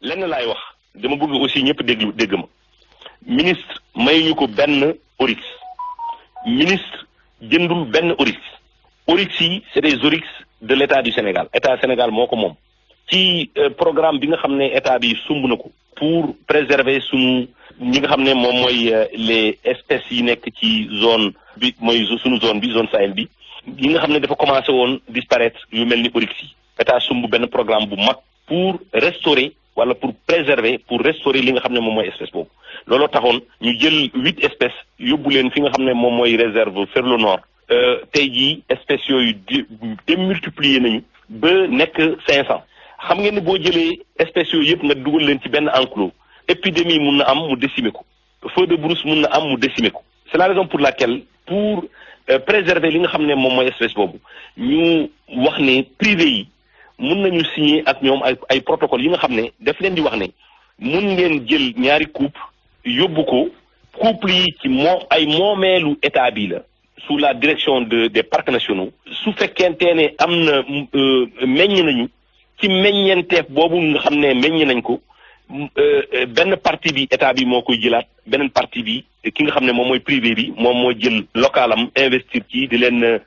lenn laay wax dama bëgg aussi ñëpp dégg ma ministre mayuñu ko benn oryx ministre jëndul benn oryx yi c'est des oryx de l'état du Sénégal état Sénégal moo ko moom ci programme bi nga xam ne état bi sumb na ko pour préserver sunu ñi nga xam ne moom mooy les espèces yi nekk ci zone bi mooy sunu zone bi zone Sahel bi yi nga xam ne dafa commencé woon disparaître yu mel ni oryx yi état sumb benn programme bu mag pour restaurer wala pour préserver pour restaurer li nga xam ne moom mooy espèce boobu looloo taxoon ñu jël 8 espèces yóbbu leen fi nga xam ne moom mooy réserve Ferlo Nord tey jii espèces yooyu démultiplier nañu ba nekk 500 xam ngeen ne boo jëlee espèces yooyu yëpp nga dugal leen ci benn enclos épidémie mun na am mu décimer ko feu de brousse mun na am mu décimer ko c'est la raison pour laquelle pour préserver li nga xam ne moom mooy espèce boobu ñu wax ne privé yi mun nañu signer ak ñoom ay protocole yi nga xam ne daf leen di wax ne mun ngeen jël ñaari couple yóbbu ko couple yi ci ay moomeelu état bi la sous la direction des parcs nationaux su fekkente ne am na meññ nañu ci meññeenteef boobu nga xam ne meññ nañ ko benn partie bi état bi moo koy jëlaat beneen partie bi ki nga xam ne moom mooy privé bi moom moo jël localam investir ci di leen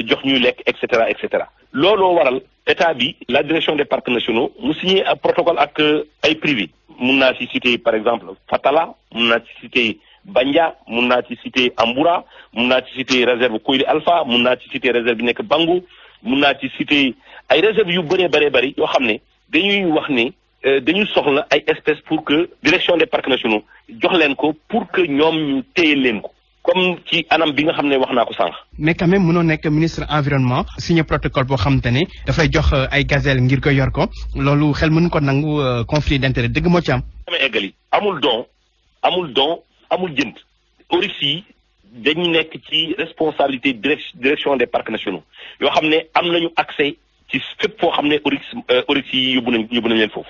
jox ñuy lekk et cetera et cetera looloo waral état bi la direction des parcs nationaux mu signé un protocole ak ay privé mun naa ci citer par exemple Fatala mun naa ci citer Bandia mun naa ci citer Amboura mun naa ci citer réserve Koyli Alpha mun naa ci citer réserve bi nekk Bango mun naa ci citer ay réserve yu bëri yoo xam ne dañuy wax ne dañu soxla ay espèces pour que direction des parcs nationaux jox leen ko pour que ñoom ñu téye leen ko comme ci anam bi nga xam ne wax naa ko sànq. mais quand même mënoo nekk ministre environnement signé protocole boo xamante ne dafay jox ay gazelle ngir ko yor ko loolu xel mën ko nangu conflit d'intérêt dëgg moo ci am. damay eggali amul don amul jënd oryx yi dañu nekk ci responsabilité direction des parcs nationaux yoo xam ne am nañu accès ci fépp foo xam ne oryx yi yóbbu nañ leen foofu.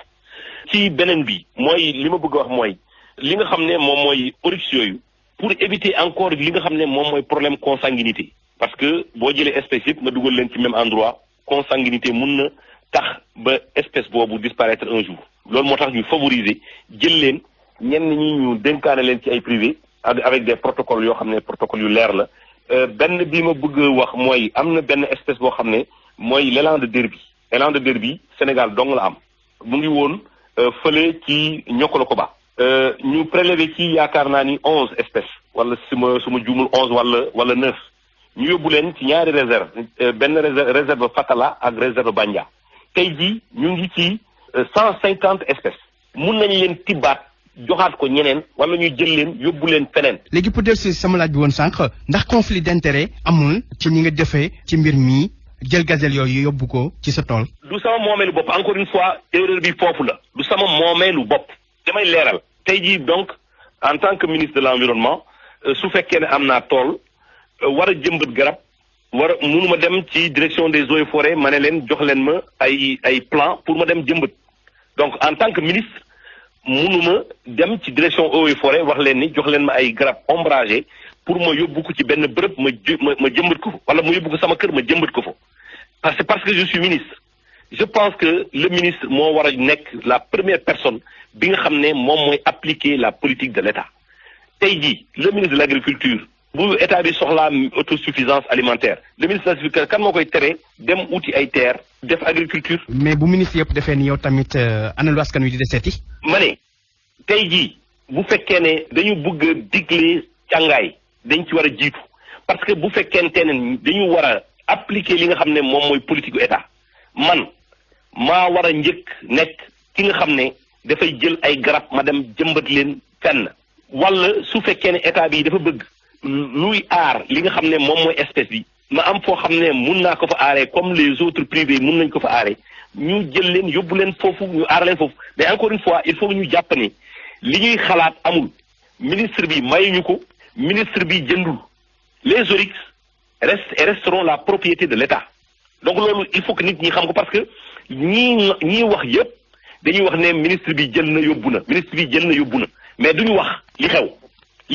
ci beneen bi mooy li ma bëgg a wax mooy li nga xam ne moom mooy oryx yooyu pour éviter encore li nga xam ne moom mooy problème consanguinité parce que boo jëlee espèce yëpp nga dugal leen ci même endroit consanguinité mun na tax ba espèce boobu disparaître un jour loolu moo tax ñu favoriser jël leen ñenn ñi ñu dénkaane leen ci ay privé avec des protocoles yoo xam ne protocole yu leer la benn bi ma bëgg wax mooy am na benn espèce boo xam ne mooy l'élan de Derby Sénégal dong la am mu ngi woon fële ci Niokolo-Koba ñu prélevé ci yaakaar naa ni 11 espèces wala su ma juumul 11 wala 9 ñu yóbbu leen ci ñaari réserve benn réserve Fatala ak réserve Bandia tey jii ñu ngi ci 150 espèces mun nañ leen tibbaat joxaat ko ñeneen wala ñu jël leen yóbbu leen feneen. léegi pour dellu si sama laaj bi woon sànq ndax conflit d'intérêt amul ci ñi nga defee ci mbir mi jël gazelle yooyu yóbbu ko ci sa tool. du sama moomeelu bopp encore une fois erreur bi foofu la. du sama moomeelu bopp. damay leeral. tey jii donc en tant que ministre de l'environnement su fekkee ne am naa tool war a jëmbat garab mënuma dem ci direction des eaux et forêts ma ne leen jox leen ma ay plan pour ma dem jëmbat donc en tant que ministre mënuma dem ci direction eaux et forêts wax leen ni jox leen ma ay garab ombragé pour ma yóbbu ko ci benn bërëb ma jëmbat ko wala ma yóbbu ko sama kër ma jëmbat ko fa parce que je suis ministre je pense que le ministre moo war a nekk la première personne bi nga xam ne moom mooy appliquer la politique de l'État tey jii le ministre de l'agriculture bu état bi soxlaa autosuffisance alimentaire le ministre de l'agriculture kan moo koy tere dem uti ay terre def agriculture. mais bu ministre yëpp defee ni yow tamit ana lu askan wi di deseeti. ma ne tey jii bu fekkee ne dañu bëgg a digle càngaay dañ ci war a jiitu parce que bu fekkente ne dañu war a appliquer li nga xam ne moom mooy politique gu état man maa war a njëkk nekk ki nga xam ne dafay jël ay garab ma dem jëmbat leen fenn wala su fekkee ne état bi dafa bëgg luy aar li nga xam ne moom mooy espèce bi ma am foo xam ne mun naa ko fa aaree comme les autres privés mun nañ ko fa aaree ñu jël leen yóbbu leen foofu ñu aar leen foofu mais encore une fois il faut ñu jàpp ne li ñuy xalaat amul ministre bi mayuñu ko ministre bi jëndul les oryx restent et resteront la propriété de l'État donc loolu il faut que nit ñi xam ko parce que ñii wax yëpp dañuy wax ne ministre bi jël na yóbbu na ministre bi jël na yóbbu na mais duñu wax li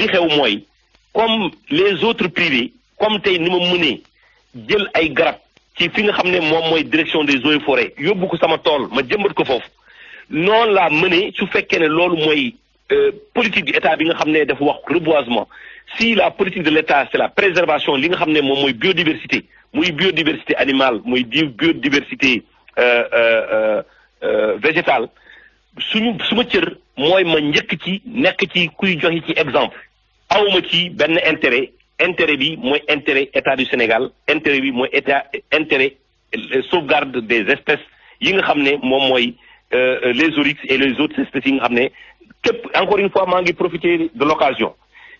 xew mooy comme les autres privés comme tey ni ma mënee jël ay garab ci fi nga xam ne moom mooy direction des eaux et forêts yóbbu ko sama tool ma jëmbat ko foofu noonu laa mënee su fekkee ne loolu mooy politique du état bi nga xam ne dafa wax reboisement si la politique de l'état c'est la préservation li nga xam ne moom mooy biodiversité muy biodiversité animale muy biodiversité végétale suma cër mooy ma njëkk ci nekk ci kuy joxe ci exemple awma ci benn intérêt bi mooy intérêt état du Sénégal intérêt bi mooy intérêt sauvegarde des espèces yi nga xam ne moom mooy les oryx et les autres espèces yi nga xam ne képp encore une fois maa ngi profiter de l'occasion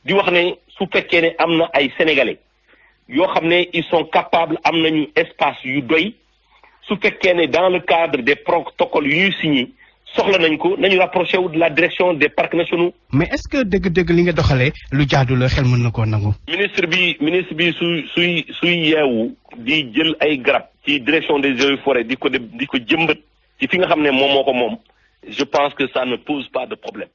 di wax ne su fekkee ne am na ay sénégalais yoo xam ne ils sont capables am nañu espace yu doy su fekkee ne dans le cadre des protocoles yu ñuy signé soxla nañ ko nañu rapproché wu de la direction des parcs nationaux. mais est-ce que dëgg-dëgg li nga doxalee lu jaadu la xel mën na koo nangu. ministre bi suy yeewu di jël ay garab ci direction des eaux et forêts di ko jëmbat ci fi nga xam ne moom moo ko moom je pense que ça ne pose pas de problème.